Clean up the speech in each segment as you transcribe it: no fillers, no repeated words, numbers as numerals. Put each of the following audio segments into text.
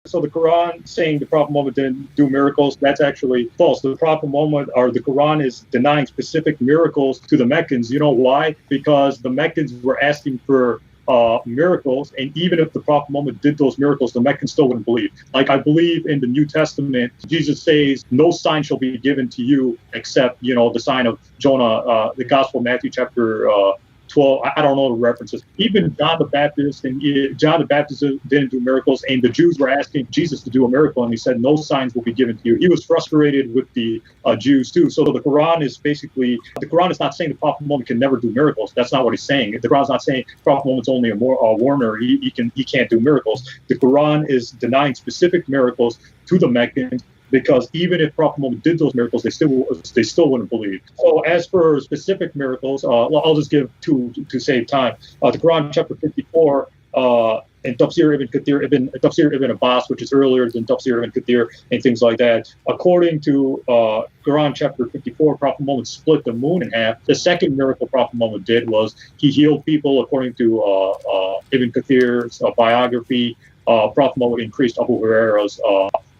So the Quran saying the Prophet Muhammad didn't do miracles, that's actually false. The Prophet Muhammad, or the Quran, is denying specific miracles to the Meccans. You know why? Because the Meccans were asking for miracles, and even if the Prophet Muhammad did those miracles, the Meccans still wouldn't believe. Like, I believe in the New Testament, Jesus says, no sign shall be given to you except, the sign of Jonah, the Gospel of Matthew chapter 12, I don't know the references. Even John the Baptist didn't do miracles, and the Jews were asking Jesus to do a miracle, and he said, no signs will be given to you. He was frustrated with the Jews too. So the Quran is not saying the Prophet Muhammad can never do miracles. That's not what he's saying. The Quran is not saying Prophet Muhammad's only a warner. He can't do miracles. The Quran is denying specific miracles to the Meccans, because even if Prophet Muhammad did those miracles, they still wouldn't believe. So as for specific miracles, I'll just give two to save time. The Quran chapter 54 and Tafsir ibn Abbas, which is earlier than Tafsir ibn Kathir and things like that. According to Quran chapter 54, Prophet Muhammad split the moon in half. The second miracle Prophet Muhammad did was he healed people. According to Ibn Kathir's biography, Prophet Muhammad increased Abu Huraira's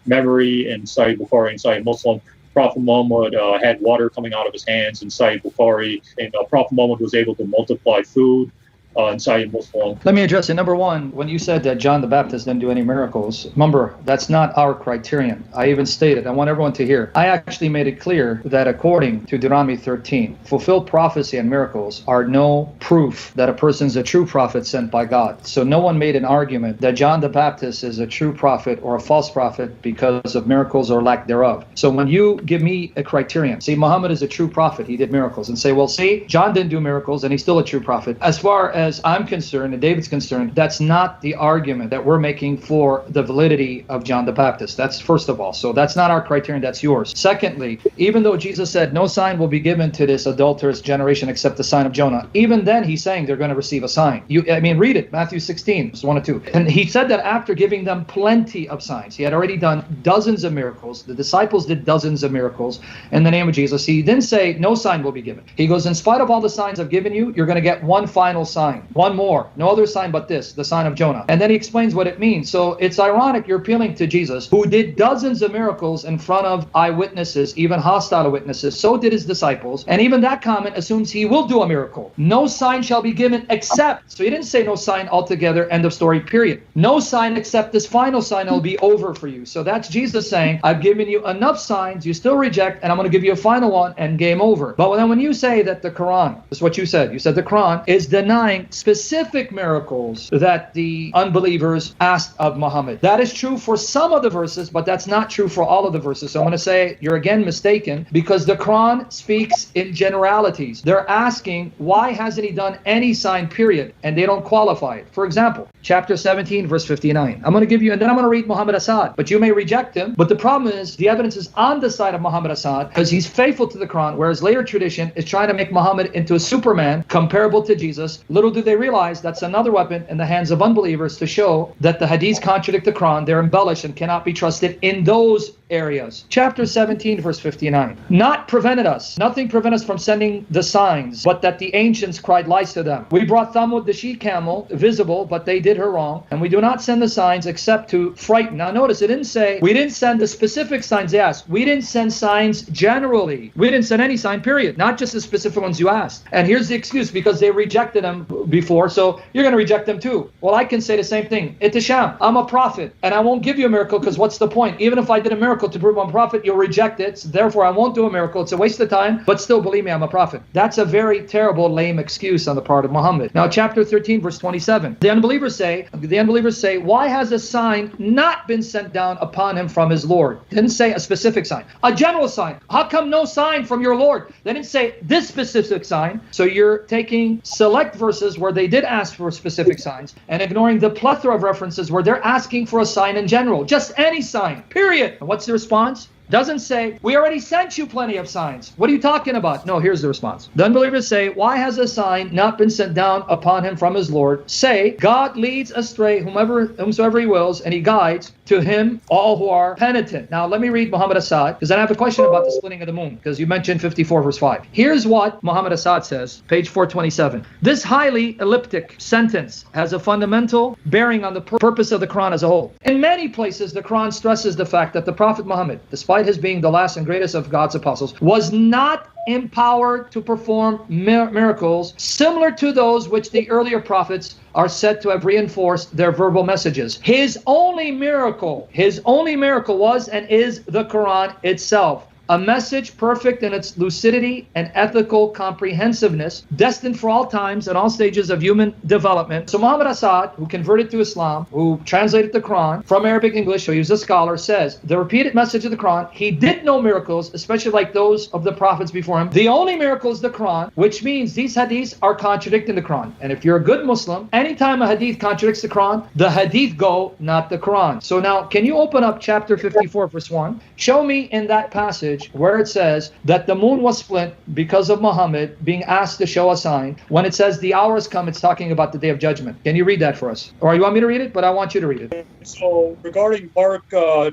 memory in Sahih Bukhari and Sahih Muslim. Prophet Muhammad had water coming out of his hands in Sahih Bukhari, and Prophet Muhammad was able to multiply food in Sahih Muslim. Let me address it. Number one, when you said that John the Baptist didn't do any miracles, remember, that's not our criterion. I even stated, I want everyone to hear, I actually made it clear that according to Deuteronomy 13, fulfilled prophecy and miracles are no proof that a person's a true prophet sent by God. So no one made an argument that John the Baptist is a true prophet or a false prophet because of miracles or lack thereof. So when you give me a criterion, see, Muhammad is a true prophet, he did miracles, and say, well, see, John didn't do miracles and he's still a true prophet. As far as I'm concerned and David's concerned, that's not the argument that we're making for the validity of John the Baptist. That's first of all. So that's not our criterion, that's yours. Secondly, even though Jesus said no sign will be given to this adulterous generation except the sign of Jonah, even then he's saying they're going to receive a sign. Read it, Matthew 16, verse 1 and 2. And he said that after giving them plenty of signs. He had already done dozens of miracles. The disciples did dozens of miracles in the name of Jesus. He didn't say no sign will be given. He goes, in spite of all the signs I've given you, you're going to get one final sign. One more. No other sign but this, the sign of Jonah. And then he explains what it means. So it's ironic you're appealing to Jesus, who did dozens of miracles in front of eyewitnesses, even hostile witnesses. So did his disciples. And even that comment assumes he will do a miracle. No sign shall be given except. So he didn't say no sign altogether, end of story, period. No sign except this final sign, it'll be over for you. So that's Jesus saying, I've given you enough signs, you still reject, and I'm going to give you a final one and game over. But then when you say that the Quran, this is what you said the Quran is denying specific miracles that the unbelievers asked of Muhammad. That is true for some of the verses, but that's not true for all of the verses. So I'm going to say you're again mistaken, because the Quran speaks in generalities. They're asking, why hasn't he done any sign, period? And they don't qualify it. For example, chapter 17, verse 59. I'm going to give you, and then I'm going to read Muhammad Assad, but you may reject him. But the problem is the evidence is on the side of Muhammad Assad, because he's faithful to the Quran, whereas later tradition is trying to make Muhammad into a Superman comparable to Jesus. Little do they realize that's another weapon in the hands of unbelievers to show that the hadiths contradict the Quran. They're embellished and cannot be trusted in those areas. Chapter 17, verse 59. Nothing prevented us from sending the signs, but that the ancients cried lies to them. We brought Thamud, the she-camel, visible, but they did her wrong. And we do not send the signs except to frighten. Now notice, it didn't say, we didn't send the specific signs they asked. We didn't send signs generally. We didn't send any sign, period. Not just the specific ones you asked. And here's the excuse, because they rejected them before, so you're going to reject them too. Well, I can say the same thing. Itisham, I'm a prophet, and I won't give you a miracle, because what's the point? Even if I did a miracle to prove I'm a prophet, you'll reject it. So therefore, I won't do a miracle. It's a waste of time, but still believe me, I'm a prophet. That's a very terrible, lame excuse on the part of Muhammad. Now, chapter 13, verse 27. The unbelievers say, why has a sign not been sent down upon him from his Lord? They didn't say a specific sign, a general sign. How come no sign from your Lord? They didn't say this specific sign. So you're taking select verses where they did ask for specific signs and ignoring the plethora of references where they're asking for a sign in general, just any sign, period. And what's the response? doesn't say, we already sent you plenty of signs. What are you talking about? No, here's the response. The unbelievers say, why has a sign not been sent down upon him from his Lord? Say, God leads astray whomsoever he wills, and he guides to him all who are penitent. Now, let me read Muhammad Assad, because I have a question about the splitting of the moon, because you mentioned 54 verse 5. Here's what Muhammad Assad says, page 427. This highly elliptic sentence has a fundamental bearing on the purpose of the Quran as a whole. In many places, the Quran stresses the fact that the Prophet Muhammad, despite his being the last and greatest of God's apostles, was not empowered to perform miracles similar to those which the earlier prophets are said to have reinforced their verbal messages. His only miracle was and is the Quran itself. A message perfect in its lucidity and ethical comprehensiveness, destined for all times and all stages of human development. So Muhammad Assad, who converted to Islam, who translated the Quran from Arabic English, so he was a scholar, says the repeated message of the Quran, he did no miracles, especially like those of the prophets before him. The only miracle is the Quran, which means these hadiths are contradicting the Quran. And if you're a good Muslim, anytime a hadith contradicts the Quran, the hadith go, not the Quran. So now, can you open up chapter 54, verse 1? Show me in that passage where it says that the moon was split because of Muhammad being asked to show a sign. When it says the hour has come, it's talking about the day of judgment. Can you read that for us? Or you want me to read it? But I want you to read it. So regarding Mark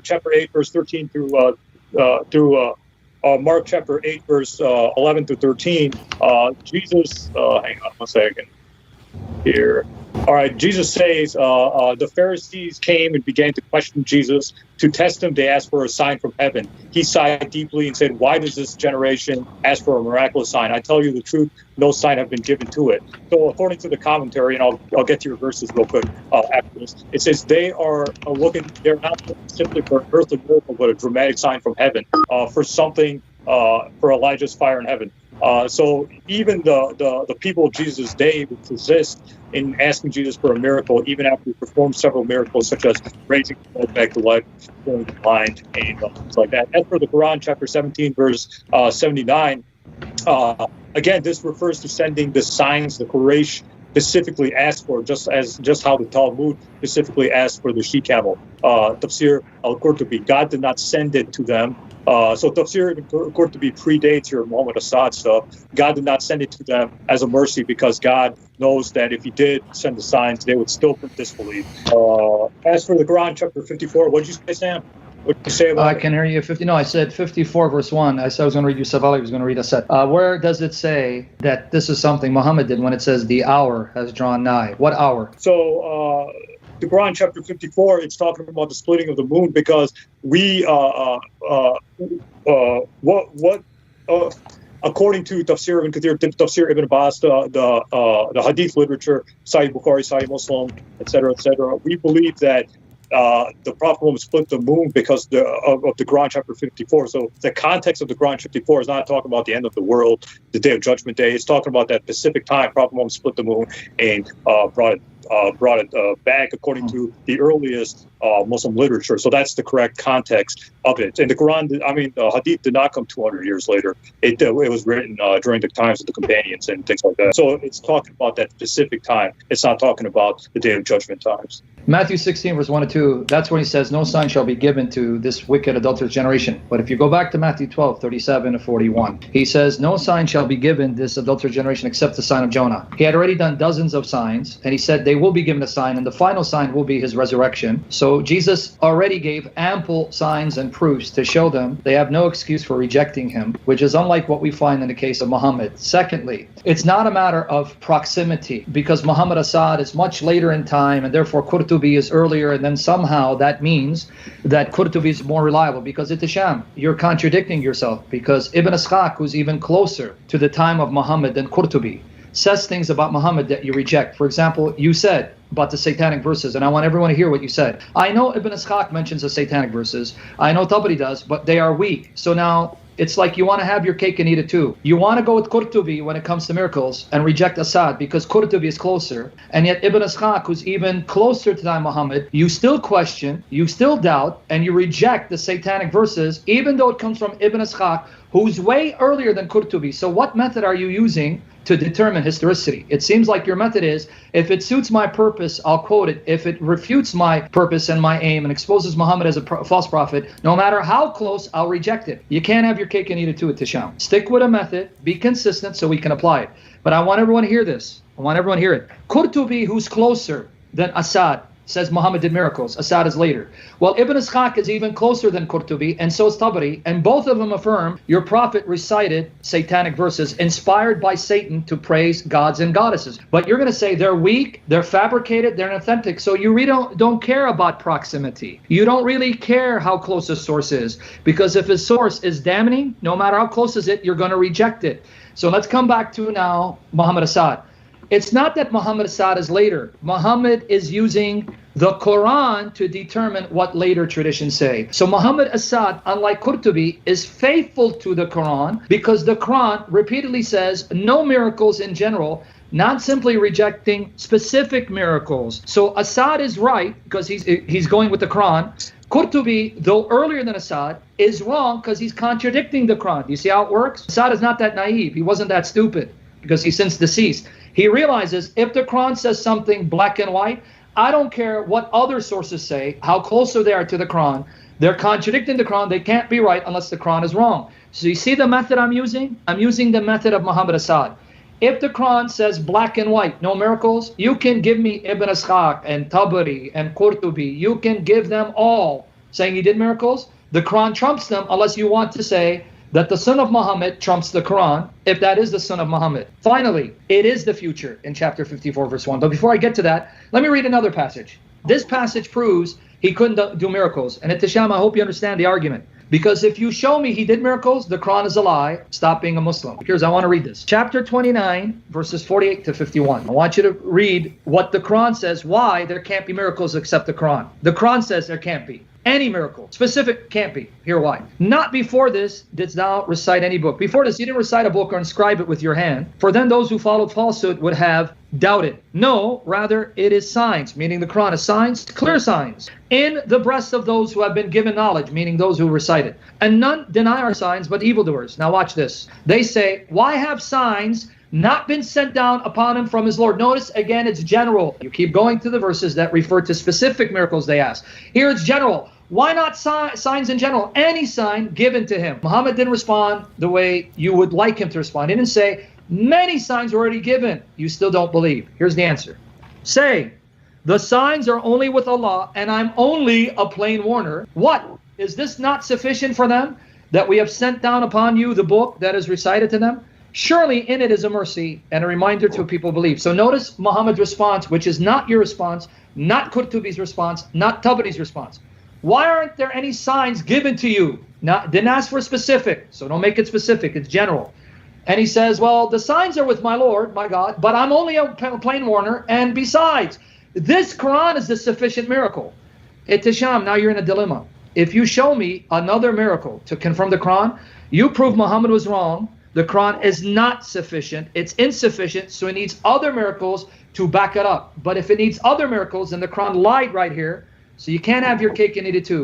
chapter 8, verse 13 through Mark chapter 8, verse 11 to 13, Jesus, hang on one second here. All right, Jesus says, the Pharisees came and began to question Jesus. To test him, they asked for a sign from heaven. He sighed deeply and said, why does this generation ask for a miraculous sign? I tell you the truth, no sign have been given to it. So according to the commentary, and I'll get to your verses real quick after this, it says they're not looking simply for an earthly miracle, but a dramatic sign from heaven for something, for Elijah's fire in heaven. So even the people of Jesus' day would persist in asking Jesus for a miracle, even after he performed several miracles, such as raising the dead back to life, healing the blind, and things like that. As for the Quran, chapter 17, verse 79, again, this refers to sending the signs the Quraysh specifically asked for, just how the Talmud specifically asked for the she-camel. Tafsir al-Qurtubi, God did not send it to them. So Tafsir al-Qurtubi predates your Muhammad Assad stuff. God did not send it to them as a mercy, because God knows that if he did send the signs, they would still disbelieve. As for the Quran, chapter 54, what did you say, Sam? What did you say about I can hear you. I said 54, verse 1. I said I was going to read Yusuf Ali, I was going to read Asad. Where does it say that this is something Muhammad did when it says the hour has drawn nigh? What hour? So, the Quran, chapter 54, it's talking about the splitting of the moon, because according to Tafsir ibn Kathir, Tafsir ibn Abbas, the Hadith literature, Sahih Bukhari, Sahih Muslim, etc., we believe that the Prophet Muhammad split the moon because of the Quran chapter 54. So the context of the Quran 54 is not talking about the end of the world, the day of Judgment Day. It's talking about that specific time Prophet Muhammad split the moon and brought it back according to the earliest Muslim literature. So that's the correct context of it. And the Quran, the Hadith did not come 200 years later. It was written during the times of the companions and things like that. So it's talking about that specific time. It's not talking about the day of judgment times. Matthew 16, verse 1 and 2, that's when he says, no sign shall be given to this wicked adulterous generation. But if you go back to Matthew 12, 37 to 41, he says, no sign shall be given this adulterous generation except the sign of Jonah. He had already done dozens of signs, and he said they will be given a sign, and the final sign will be his resurrection. So Jesus already gave ample signs and proofs to show them they have no excuse for rejecting him, which is unlike what we find in the case of Muhammad. Secondly, it's not a matter of proximity, because Muhammad Assad is much later in time, and therefore Qurtubi is earlier, and then somehow that means that Qurtubi is more reliable, because it's a sham. You're contradicting yourself, because Ibn Ishaq, who's even closer to the time of Muhammad than Qurtubi, says things about Muhammad that you reject. For example, you said about the satanic verses, and I want everyone to hear what you said. I know Ibn Ishaq mentions the satanic verses. I know Tabari does, but they are weak. So now it's like you want to have your cake and eat it too. You want to go with Qurtubi when it comes to miracles and reject Assad because Qurtubi is closer. And yet Ibn Ishaq, who's even closer to time Muhammad, you still question, you still doubt, and you reject the satanic verses, even though it comes from Ibn Ishaq, who's way earlier than Qurtubi. So what method are you using to determine historicity. It seems like your method is, if it suits my purpose, I'll quote it. If it refutes my purpose and my aim and exposes Muhammad as a false prophet, no matter how close, I'll reject it. You can't have your cake and eat it too, Shamoun. Stick with a method, be consistent so we can apply it. But I want everyone to hear this. I want everyone to hear it. Qurtubi, who's closer than Asad, says Muhammad did miracles. Asad is later. Well, Ibn Ishaq is even closer than Qurtubi, and so is Tabari, and both of them affirm your prophet recited satanic verses inspired by Satan to praise gods and goddesses. But you're going to say they're weak, they're fabricated, they're inauthentic, so you really don't care about proximity. You don't really care how close a source is, because if a source is damning, no matter how close is it, you're going to reject it. So let's come back to now Muhammad Asad. It's not that Muhammad Asad is later. Muhammad is using the Quran to determine what later traditions say. So Muhammad Asad, unlike Qurtubi, is faithful to the Quran because the Quran repeatedly says no miracles in general, not simply rejecting specific miracles. So Asad is right because he's going with the Quran. Qurtubi, though earlier than Asad, is wrong because he's contradicting the Quran. You see how it works? Asad is not that naive. He wasn't that stupid because he's since deceased. He realizes if the Quran says something black and white, I don't care what other sources say, how closer they are to the Quran. They're contradicting the Quran. They can't be right unless the Quran is wrong. So you see the method I'm using? I'm using the method of Muhammad Asad. If the Quran says black and white, no miracles, you can give me Ibn Ishaq and Tabari and Qurtubi. You can give them all saying he did miracles. The Quran trumps them unless you want to say that the son of Muhammad trumps the Quran, if that is the son of Muhammad. Finally, it is the future in chapter 54, verse 1. But before I get to that, let me read another passage. This passage proves he couldn't do miracles. And Shamoun, I hope you understand the argument. Because if you show me he did miracles, the Quran is a lie. Stop being a Muslim. Here's, I want to read this. Chapter 29, verses 48 to 51. I want you to read what the Quran says, why there can't be miracles except the Quran. The Quran says there can't be any miracle. Specific can't be. Here why. Not before this didst thou recite any book. Before this, you didn't recite a book or inscribe it with your hand. For then those who followed falsehood would have doubted. No, rather it is signs, meaning the Quran is signs, clear signs, in the breasts of those who have been given knowledge, meaning those who recite it. And none deny our signs, but evildoers. Now watch this. They say, why have signs not been sent down upon him from his Lord? Notice again, it's general. You keep going to the verses that refer to specific miracles they ask. Here it's general. Why not signs in general? Any sign given to him. Muhammad didn't respond the way you would like him to respond. He didn't say, many signs were already given. You still don't believe. Here's the answer. Say, the signs are only with Allah, and I'm only a plain warner. What? Is this not sufficient for them, that we have sent down upon you the book that is recited to them? Surely in it is a mercy and a reminder to people who believe. So notice Muhammad's response, which is not your response, not Qurtubi's response, not Tabari's response. Why aren't there any signs given to you? Didn't ask for specific, so don't make it specific, it's general. And he says, well, the signs are with my Lord, my God, but I'm only a plain warner, and besides, this Quran is the sufficient miracle. Shamoun, now you're in a dilemma. If you show me another miracle to confirm the Quran, you prove Muhammad was wrong, the Quran is not sufficient, it's insufficient, so it needs other miracles to back it up. But if it needs other miracles, then the Quran lied right here, so you can't have your cake and eat it too.